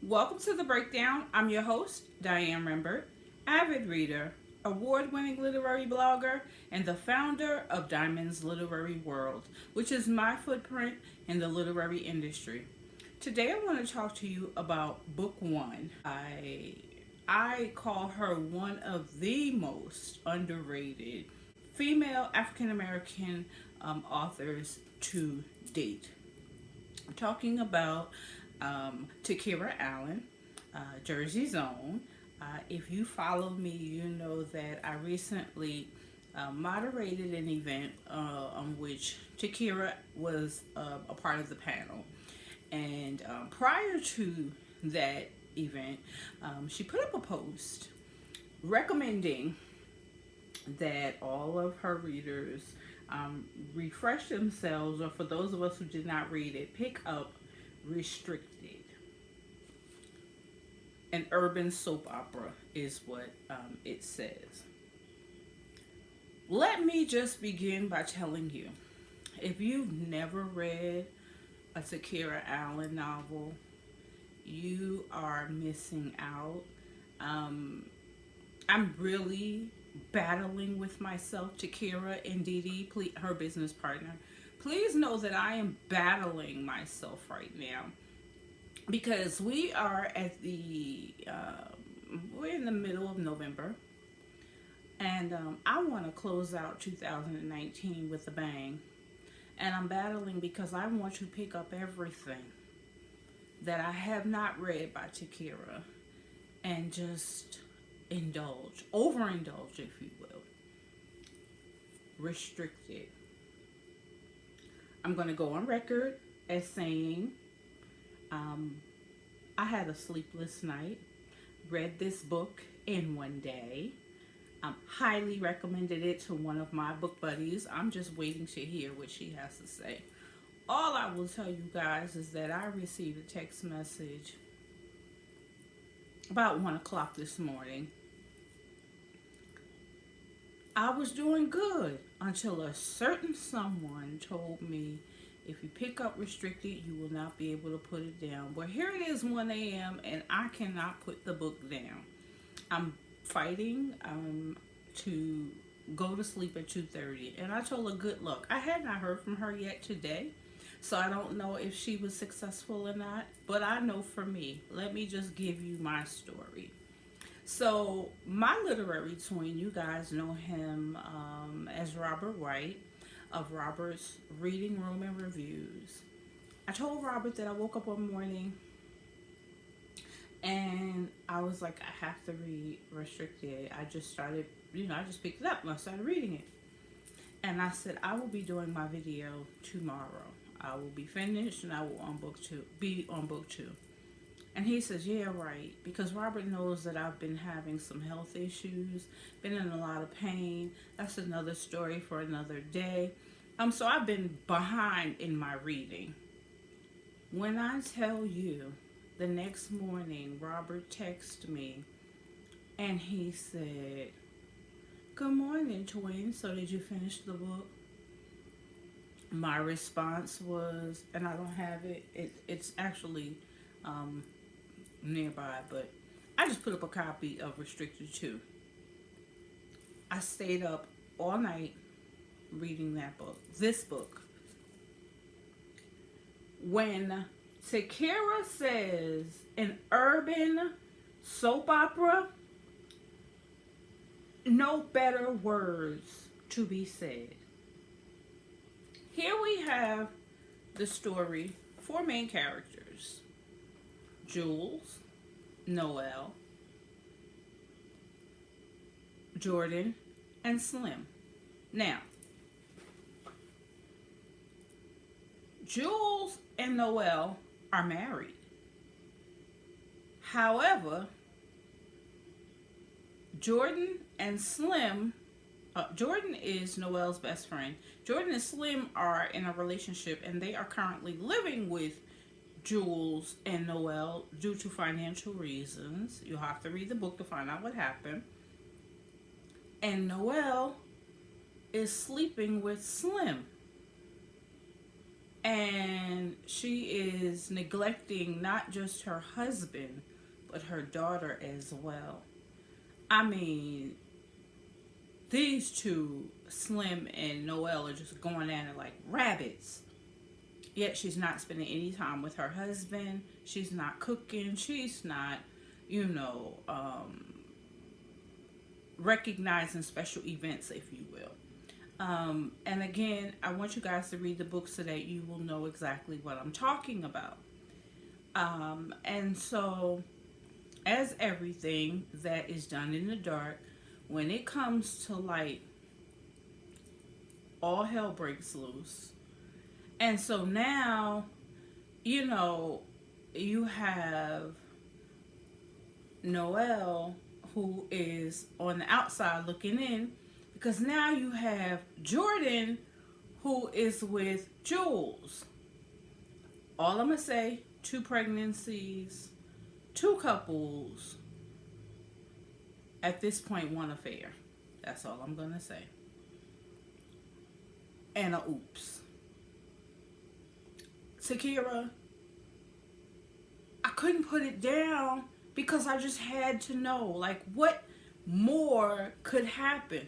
Welcome to the breakdown. I'm your host, Diane Rembert, avid reader, award winning literary blogger, and the founder of Diamond's Literary World, which is my footprint in the literary industry. Today I want to talk to you about book one. I call her one of the most underrated female African American authors to date. I'm talking about Takerra Allen, Jersey's own. If you follow me, you know that I recently moderated an event on which Takerra was a part of the panel. And prior to that event, she put up a post recommending that all of her readers refresh themselves, or for those of us who did not read it, pick up Restricted. An urban soap opera is what it says. Let me just begin by telling you, if you've never read a Takerra Allen novel, you are missing out. I'm really battling with myself. Takerra and Dee Dee, her business partner, please know that I am battling myself right now because we are at we're in the middle of November, and I want to close out 2019 with a bang. And I'm battling because I want to pick up everything that I have not read by Takerra and just overindulge, if you will. Restricted. I'm going to go on record as saying I had a sleepless night, read this book in one day. Highly recommended it to one of my book buddies. I'm just waiting to hear what she has to say. All I will tell you guys is that I received a text message about 1 o'clock this morning. I was doing good until a certain someone told me, if you pick up Restricted, you will not be able to put it down. Well, here it is 1 a.m. and I cannot put the book down. I'm fighting to go to sleep at 2:30, and I told her good luck. I had not heard from her yet today, so I don't know if she was successful or not, but I know for me. Let me just give you my story. So my literary twin, you guys know him as Robert White of Robert's Reading Room and Reviews. I told Robert that I woke up one morning and I was like, I have to read Restricted. I just started, I just picked it up and I started reading it. And I said, I will be doing my video tomorrow. I will be finished and I will be on book two. And he says, yeah, right. Because Robert knows that I've been having some health issues, been in a lot of pain. That's another story for another day. So I've been behind in my reading. When I tell you, the next morning, Robert texted me and he said, good morning, twin. So did you finish the book? My response was, and I don't have it's actually nearby, but I just put up a copy of Restricted 2. I stayed up all night reading this book. When Takerra says an urban soap opera, no better words to be said. Here we have the story, 4 main characters: Julez, Noelle, Jordin, and Slim. Now, Julez and Noelle are married. However, Jordin and Slim, Jordin is Noelle's best friend. Jordin and Slim are in a relationship and they are currently living with Julez and Noelle due to financial reasons. You'll have to read the book to find out what happened. And Noelle is sleeping with Slim. And she is neglecting not just her husband, but her daughter as well. I mean, these two, Slim and Noelle, are just going at it like rabbits. Yet she's not spending any time with her husband. She's not cooking. She's not, you know, recognizing special events, if you will. And again, I want you guys to read the book so that you will know exactly what I'm talking about. And so, as everything that is done in the dark, when it comes to light, all hell breaks loose. And so now, you know, you have Noelle who is on the outside looking in, because now you have Jordin who is with Julez. All I'm going to say, 2 pregnancies, 2 couples, at this point 1 affair. That's all I'm going to say. And a oops. Takerra, I couldn't put it down because I just had to know, like, what more could happen?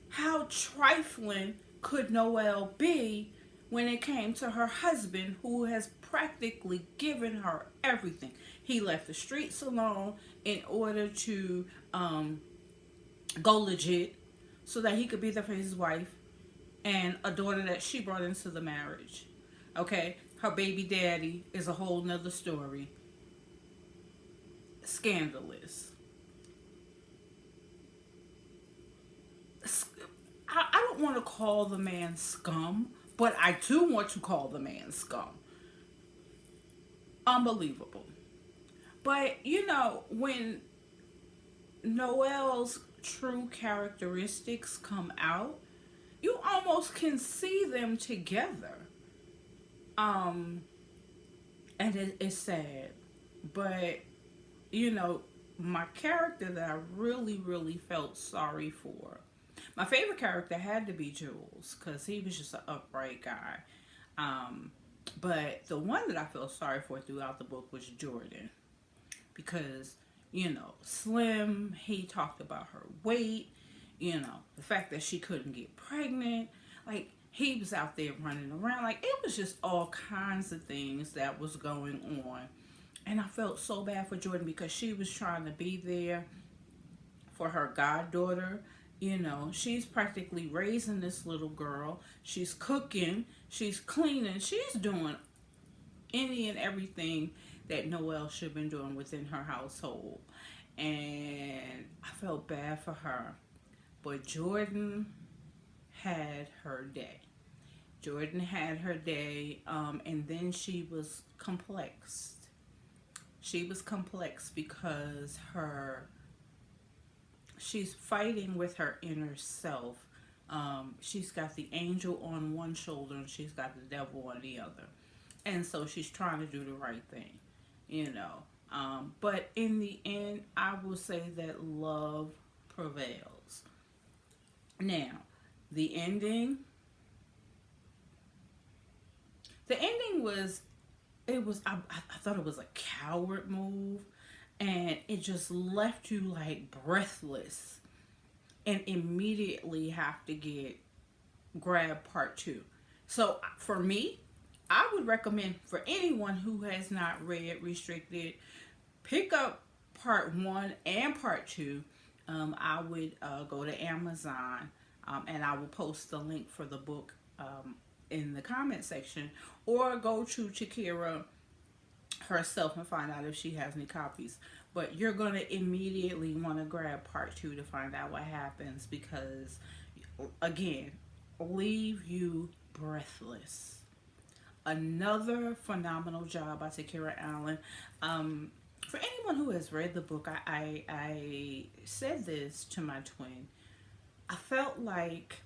How trifling could Noelle be when it came to her husband, who has practically given her everything? He left the streets alone in order to go legit so that he could be there for his wife and a daughter that she brought into the marriage. Okay? Her baby daddy is a whole nother story. Scandalous. I don't want to call the man scum, but I do want to call the man scum. Unbelievable. But, you know, when Noelle's true characteristics come out, you almost can see them together. And it's sad. But, you know, my character that I really, really felt sorry for, my favorite character had to be Julez, because he was just an upright guy. But the one that I felt sorry for throughout the book was Jordin. Because, you know, Slim, he talked about her weight, you know, the fact that she couldn't get pregnant. Like, he was out there running around. Like, it was just all kinds of things that was going on. And I felt so bad for Jordin because she was trying to be there for her goddaughter. You know, she's practically raising this little girl. She's cooking. She's cleaning. She's doing any and everything that Noelle should have been doing within her household. And I felt bad for her. But Jordin had her day. Jordin had her day, and then she was complex. She was complex because she's fighting with her inner self. She's got the angel on one shoulder and she's got the devil on the other. And so she's trying to do the right thing, you know. But in the end, I will say that love prevails. Now, the ending was, I thought it was a coward move, and it just left you like breathless and immediately have to grab part 2. So for me, I would recommend for anyone who has not read Restricted, pick up part 1 and part 2. I would go to Amazon, and I will post the link for the book in the comment section, or go to Takerra herself and find out if she has any copies. But you're going to immediately want to grab part 2 to find out what happens, because again, leave you breathless. Another phenomenal job by Takerra Allen. For anyone who has read the book, I said this to my twin. I felt like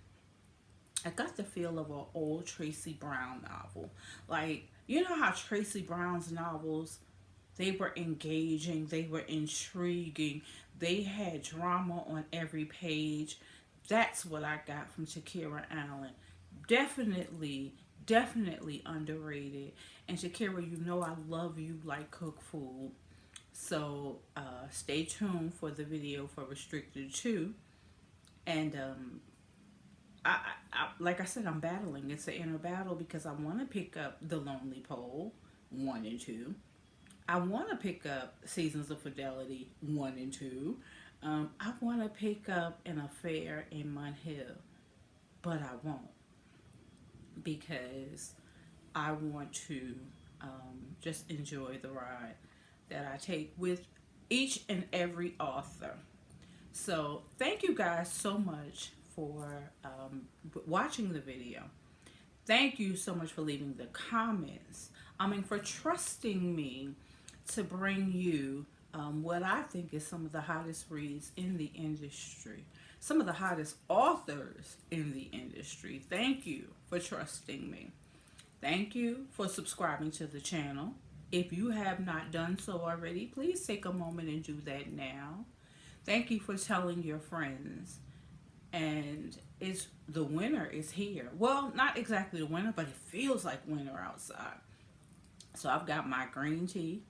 I got the feel of an old Tracy Brown novel. Like, you know how Tracy Brown's novels, they were engaging, they were intriguing, they had drama on every page. That's what I got from Takerra Allen. Definitely definitely underrated. And Takerra, you know I love you like cook food. So stay tuned for the video for Restricted 2. And like I said, I'm battling. It's an inner battle because I want to pick up The Lonely Pole 1 and 2. I want to pick up Seasons of Fidelity 1 and 2. I want to pick up An Affair in Mount Hill, but I won't because I want to just enjoy the ride that I take with each and every author. So thank you guys so much for watching the video. Thank you so much for leaving the comments. I mean, for trusting me to bring you what I think is some of the hottest reads in the industry, some of the hottest authors in the industry. Thank you for trusting me. Thank you for subscribing to the channel. If you have not done so already, please take a moment and do that now. Thank you for telling your friends. And the winter is here. Well, not exactly the winter, but it feels like winter outside. So I've got my green tea.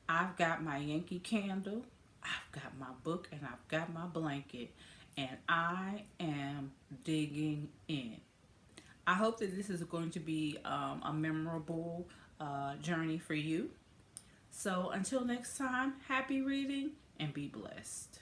I've got my Yankee candle. I've got my book and I've got my blanket. And I am digging in. I hope that this is going to be a memorable journey for you. So until next time, happy reading and be blessed.